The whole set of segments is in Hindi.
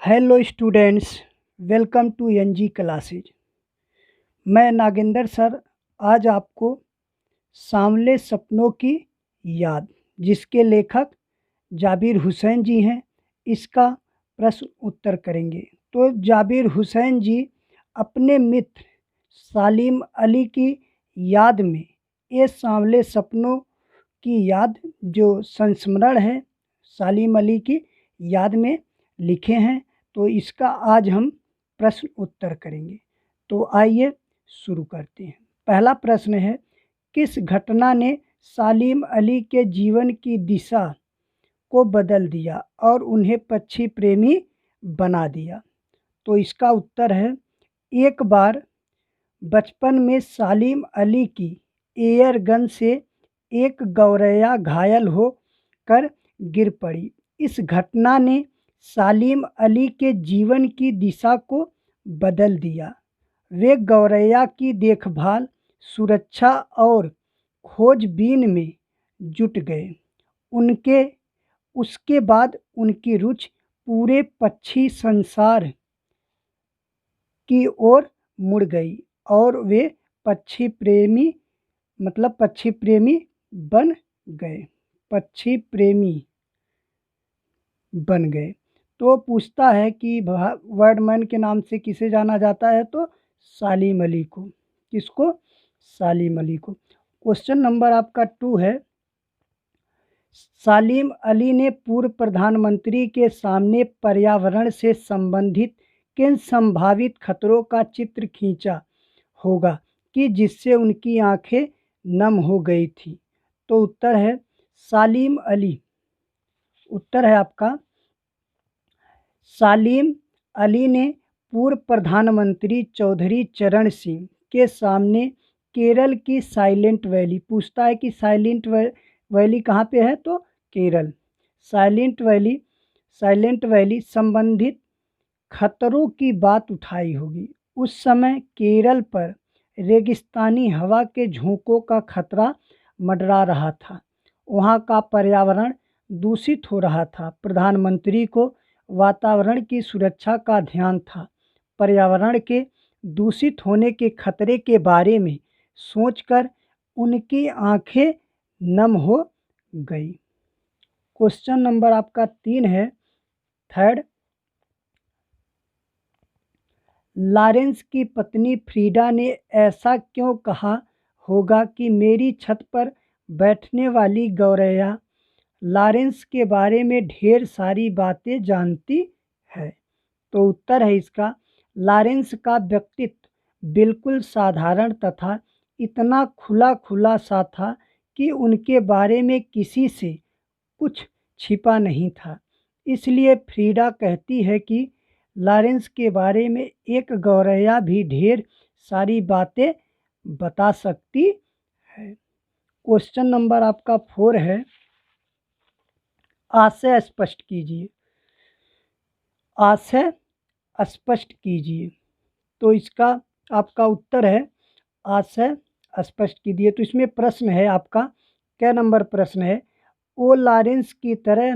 Hello students, welcome to NG classes. मैं नागेंद्र सर आज आपको सांवले सपनों की याद, जिसके लेखक जाबिर हुसैन जी हैं, इसका प्रश्न उत्तर करेंगे। तो जाबिर हुसैन जी अपने मित्र सालिम अली की याद में ये सांवले सपनों की याद जो संस्मरण है सालिम अली की याद में लिखे हैं। तो इसका आज हम प्रश्न उत्तर करेंगे। तो आइए शुरू करते हैं। पहला प्रश्न है, किस घटना ने सालिम अली के जीवन की दिशा को बदल दिया और उन्हें पक्षी प्रेमी बना दिया? तो इसका उत्तर है, एक बार बचपन में सालिम अली की एयर गन से एक गौरैया घायल हो कर गिर पड़ी। इस घटना ने सालिम अली के जीवन की दिशा को बदल दिया। वे गौरैया की देखभाल, सुरक्षा और खोजबीन में जुट गए। उनके उसके बाद उनकी रुचि पूरे पक्षी संसार की ओर मुड़ गई और वे पक्षी प्रेमी बन गए। पक्षी प्रेमी बन गए। तो पूछता है कि वर्डमैन के नाम से किसे जाना जाता है? तो सालिम अली को। किसको? सालिम अली को। क्वेश्चन नंबर आपका 2 है, सालिम अली ने पूर्व प्रधानमंत्री के सामने पर्यावरण से संबंधित किन संभावित खतरों का चित्र खींचा होगा कि जिससे उनकी आंखें नम हो गई थी? तो उत्तर है सालिम अली। उत्तर है आपका सालिम अली ने पूर्व प्रधानमंत्री चौधरी चरण सिंह के सामने केरल की साइलेंट वैली, पूछता है कि साइलेंट वैली कहाँ पे है? तो केरल। साइलेंट वैली संबंधित खतरों की बात उठाई होगी। उस समय केरल पर रेगिस्तानी हवा के झोंकों का खतरा मंडरा रहा था। वहाँ का पर्यावरण दूषित हो रहा था। प्रधानमंत्री को वातावरण की सुरक्षा का ध्यान था। पर्यावरण के दूषित होने के खतरे के बारे में सोचकर उनकी आंखें नम हो गई। क्वेश्चन नंबर आपका 3 है, थर्ड, लॉरेंस की पत्नी फ्रीडा ने ऐसा क्यों कहा होगा कि मेरी छत पर बैठने वाली गौरैया लॉरेंस के बारे में ढेर सारी बातें जानती है? तो उत्तर है इसका, लॉरेंस का व्यक्तित्व बिल्कुल साधारण तथा इतना खुला खुला सा था कि उनके बारे में किसी से कुछ छिपा नहीं था। इसलिए फ्रीडा कहती है कि लॉरेंस के बारे में एक गौरैया भी ढेर सारी बातें बता सकती है। क्वेश्चन नंबर आपका 4 है, आशय स्पष्ट कीजिए। आशय स्पष्ट कीजिए। तो इसका आपका उत्तर है आशय स्पष्ट कीजिए। तो इसमें प्रश्न है आपका, क्या नंबर प्रश्न है? वो लॉरेंस की तरह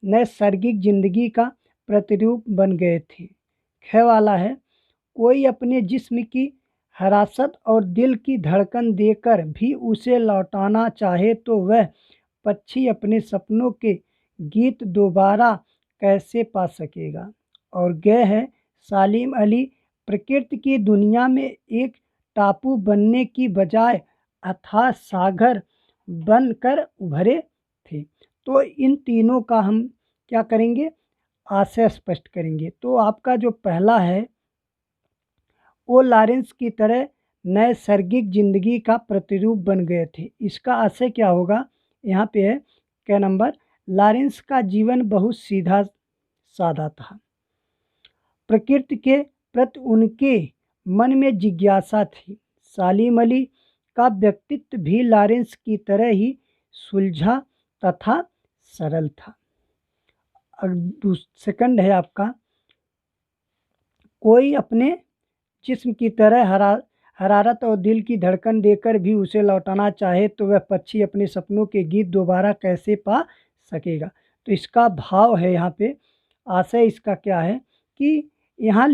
नैसर्गिक जिंदगी का प्रतिरूप बन गए थे। ख वाला है, कोई अपने जिस्म की हरासत और दिल की धड़कन देकर भी उसे लौटाना चाहे तो वह पक्षी अपने सपनों के गीत दोबारा कैसे पा सकेगा? और ग है, सालिम अली प्रकृति की दुनिया में एक टापू बनने की बजाय अथाह सागर बनकर उभरे थे। तो इन तीनों का हम क्या करेंगे? आशय स्पष्ट करेंगे। तो आपका जो पहला है, वो लॉरेंस की तरह नैसर्गिक जिंदगी का प्रतिरूप बन गए थे, इसका आशय क्या होगा? यहाँ पे है क्या नंबर, लॉरेंस का जीवन बहुत सीधा साधा था। प्रकृति के प्रति उनके मन में जिज्ञासा थी। सालिम अली का व्यक्तित्व भी लॉरेंस की तरह ही सुलझा तथा सरल था। सेकंड है आपका, कोई अपने जिस्म की तरह हरारत और दिल की धड़कन देकर भी उसे लौटाना चाहे तो वह पक्षी अपने सपनों के गीत दोबारा कैसे पा सकेगा? तो इसका भाव है यहाँ पे, आशय इसका क्या है कि यहाँ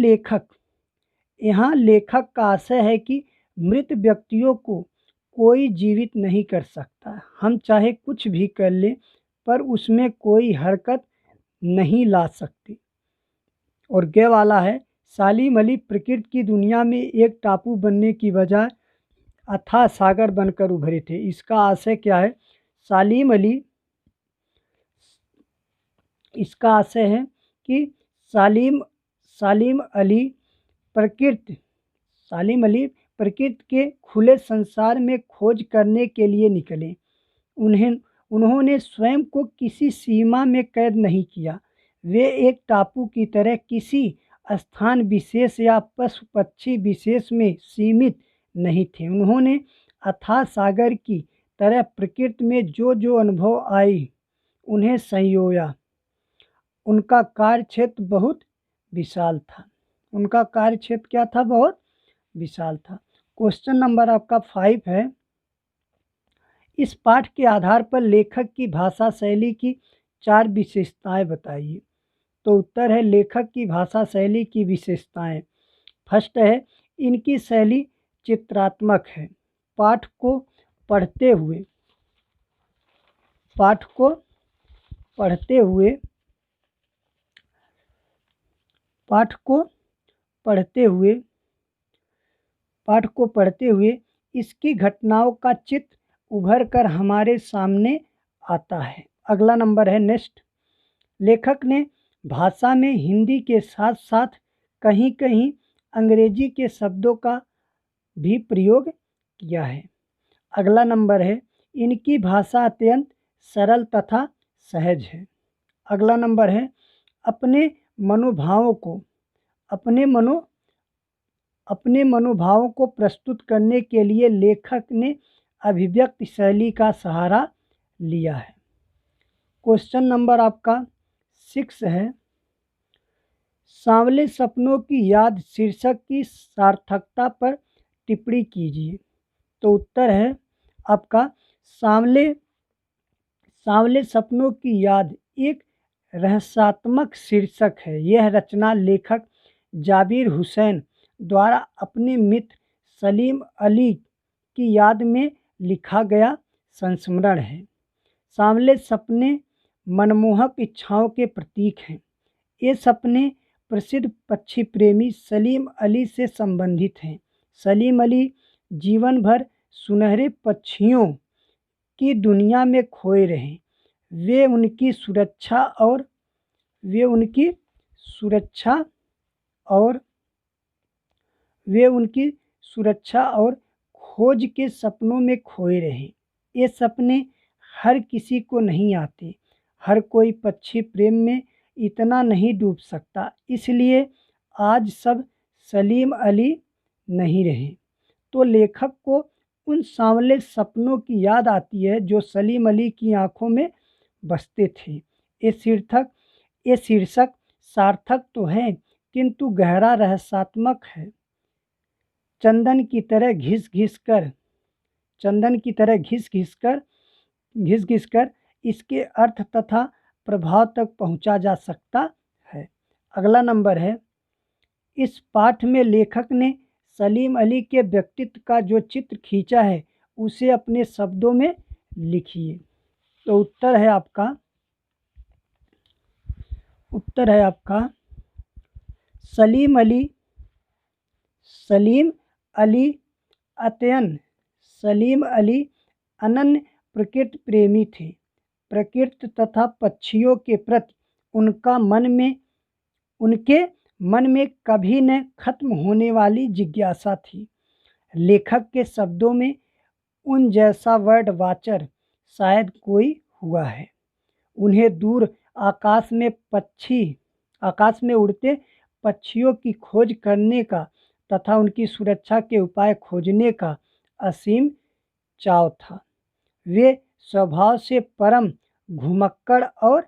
लेखक का आशय है कि मृत व्यक्तियों को कोई जीवित नहीं कर सकता। हम चाहे कुछ भी कर लें पर उसमें कोई हरकत नहीं ला सकते। और गे वाला है, सालिम अली प्रकृति की दुनिया में एक टापू बनने की बजाय अथाह सागर बनकर उभरे थे। इसका आशय क्या है? सालिम अली इसका आशय है कि सालिम अली प्रकृति के खुले संसार में खोज करने के लिए निकले। उन्होंने स्वयं को किसी सीमा में कैद नहीं किया। वे एक टापू की तरह किसी स्थान विशेष या पशु पक्षी विशेष में सीमित नहीं थे। उन्होंने अथाह सागर की तरह प्रकृति में जो जो अनुभव आई उन्हें संयोया। उनका कार्यक्षेत्र बहुत विशाल था। उनका कार्यक्षेत्र क्या था? बहुत विशाल था। क्वेश्चन नंबर आपका 5 है, इस पाठ के आधार पर लेखक की भाषा शैली की 4 विशेषताएं बताइए। तो उत्तर है, लेखक की भाषा शैली की विशेषताएं। फर्स्ट है, इनकी शैली चित्रात्मक है। पाठ को पढ़ते हुए इसकी घटनाओं का चित्र उभर कर हमारे सामने आता है। अगला नंबर है नेक्स्ट, लेखक ने भाषा में हिंदी के साथ साथ कहीं कहीं अंग्रेजी के शब्दों का भी प्रयोग किया है। अगला नंबर है, इनकी भाषा अत्यंत सरल तथा सहज है। अगला नंबर है, अपने मनोभावों को प्रस्तुत करने के लिए लेखक ने अभिव्यक्ति शैली का सहारा लिया है। क्वेश्चन नंबर आपका 6 है, सांवले सपनों की याद शीर्षक की सार्थकता पर टिप्पणी कीजिए। तो उत्तर है आपका, सांवले सपनों की याद एक रहस्यात्मक शीर्षक है। यह रचना लेखक जाबिर हुसैन द्वारा अपने मित्र सलीम अली की याद में लिखा गया संस्मरण है। सांवले सपने मनमोहक इच्छाओं के प्रतीक हैं। ये सपने प्रसिद्ध पक्षी प्रेमी सलीम अली से संबंधित हैं। सलीम अली जीवन भर सुनहरे पक्षियों की दुनिया में खोए रहे। वे उनकी सुरक्षा और खोज के सपनों में खोए रहे। ये सपने हर किसी को नहीं आते। हर कोई पक्षी प्रेम में इतना नहीं डूब सकता। इसलिए आज सब सलीम अली नहीं रहे। तो लेखक को उन सांवले सपनों की याद आती है जो सलीम अली की आंखों में बसते थे। ये शीर्षक सार्थक तो है किंतु गहरा रहस्यात्मक है। चंदन की तरह घिस घिस कर इसके अर्थ तथा प्रभाव तक पहुंचा जा सकता है। अगला नंबर है, इस पाठ में लेखक ने सलीम अली के व्यक्तित्व का जो चित्र खींचा है उसे अपने शब्दों में लिखिए। तो उत्तर है आपका सलीम अली अनन्य प्रकृति प्रेमी थे। प्रकृति तथा पक्षियों के प्रति उनके मन में कभी न खत्म होने वाली जिज्ञासा थी। लेखक के शब्दों में उन जैसा वर्ड वाचर शायद कोई हुआ है। उन्हें दूर आकाश में उड़ते पक्षियों की खोज करने का तथा उनकी सुरक्षा के उपाय खोजने का असीम चाव था। वे स्वभाव से परम घुमक्कड़ और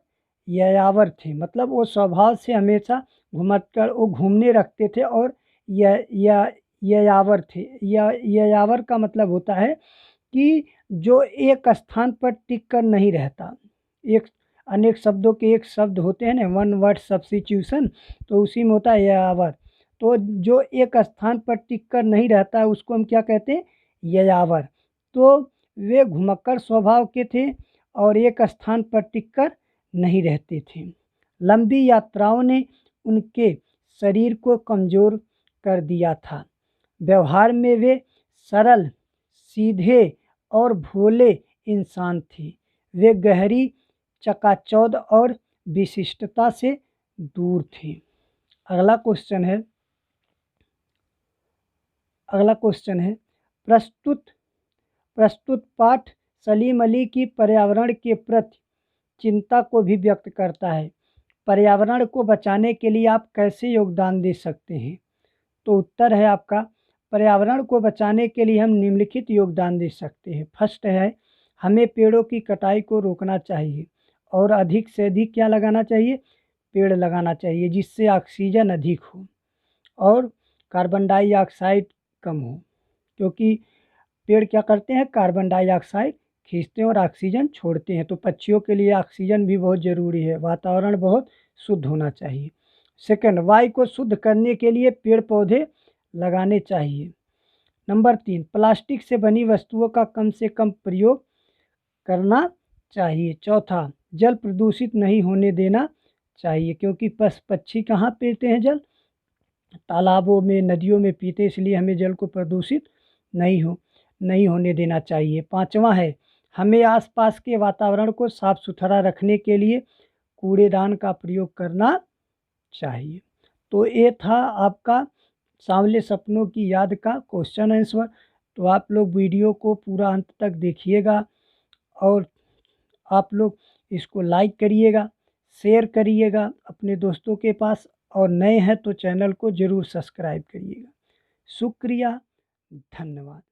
यायावर थे। मतलब वो स्वभाव से हमेशा घुमक्कड़, वो घूमने रखते थे और यायावर थे। यायावर का मतलब होता है कि जो एक स्थान पर टिक कर नहीं रहता, एक अनेक शब्दों के एक शब्द होते हैं ना, वन वर्ड सब्स्टिट्यूशन, तो उसी में होता है यायावर। तो जो एक स्थान पर टिक कर नहीं रहता है उसको हम क्या कहते हैं, यायावर। तो वे घुमक्कड़ स्वभाव के थे और एक स्थान पर टिक कर नहीं रहते थे। लंबी यात्राओं ने उनके शरीर को कमज़ोर कर दिया था। व्यवहार में वे सरल, सीधे और भोले इंसान थे। वे गहरी चकाचौंध और विशिष्टता से दूर थे। अगला क्वेश्चन है प्रस्तुत पाठ सलीम अली की पर्यावरण के प्रति चिंता को भी व्यक्त करता है। पर्यावरण को बचाने के लिए आप कैसे योगदान दे सकते हैं? तो उत्तर है आपका, पर्यावरण को बचाने के लिए हम निम्नलिखित योगदान दे सकते हैं। फर्स्ट है, हमें पेड़ों की कटाई को रोकना चाहिए और अधिक से अधिक क्या लगाना चाहिए, पेड़ लगाना चाहिए, जिससे ऑक्सीजन अधिक हो और कार्बन डाइऑक्साइड कम हो, क्योंकि पेड़ क्या करते हैं, कार्बन डाइऑक्साइड खींचते हैं और ऑक्सीजन छोड़ते हैं। तो पक्षियों के लिए ऑक्सीजन भी बहुत ज़रूरी है। वातावरण बहुत शुद्ध होना चाहिए। सेकंड, वायु को शुद्ध करने के लिए पेड़ पौधे लगाने चाहिए। नंबर 3, प्लास्टिक से बनी वस्तुओं का कम से कम प्रयोग करना चाहिए। चौथा, जल प्रदूषित नहीं होने देना चाहिए, क्योंकि पक्षी कहाँ पीते हैं जल, तालाबों में, नदियों में पीते हैं, इसलिए हमें जल को प्रदूषित नहीं होने देना चाहिए। पांचवा है, हमें आसपास के वातावरण को साफ सुथरा रखने के लिए कूड़ेदान का प्रयोग करना चाहिए। तो ये था आपका सांवले सपनों की याद का क्वेश्चन आंसर। तो आप लोग वीडियो को पूरा अंत तक देखिएगा और आप लोग इसको लाइक करिएगा, शेयर करिएगा अपने दोस्तों के पास, और नए हैं तो चैनल को ज़रूर सब्सक्राइब करिएगा। शुक्रिया, धन्यवाद।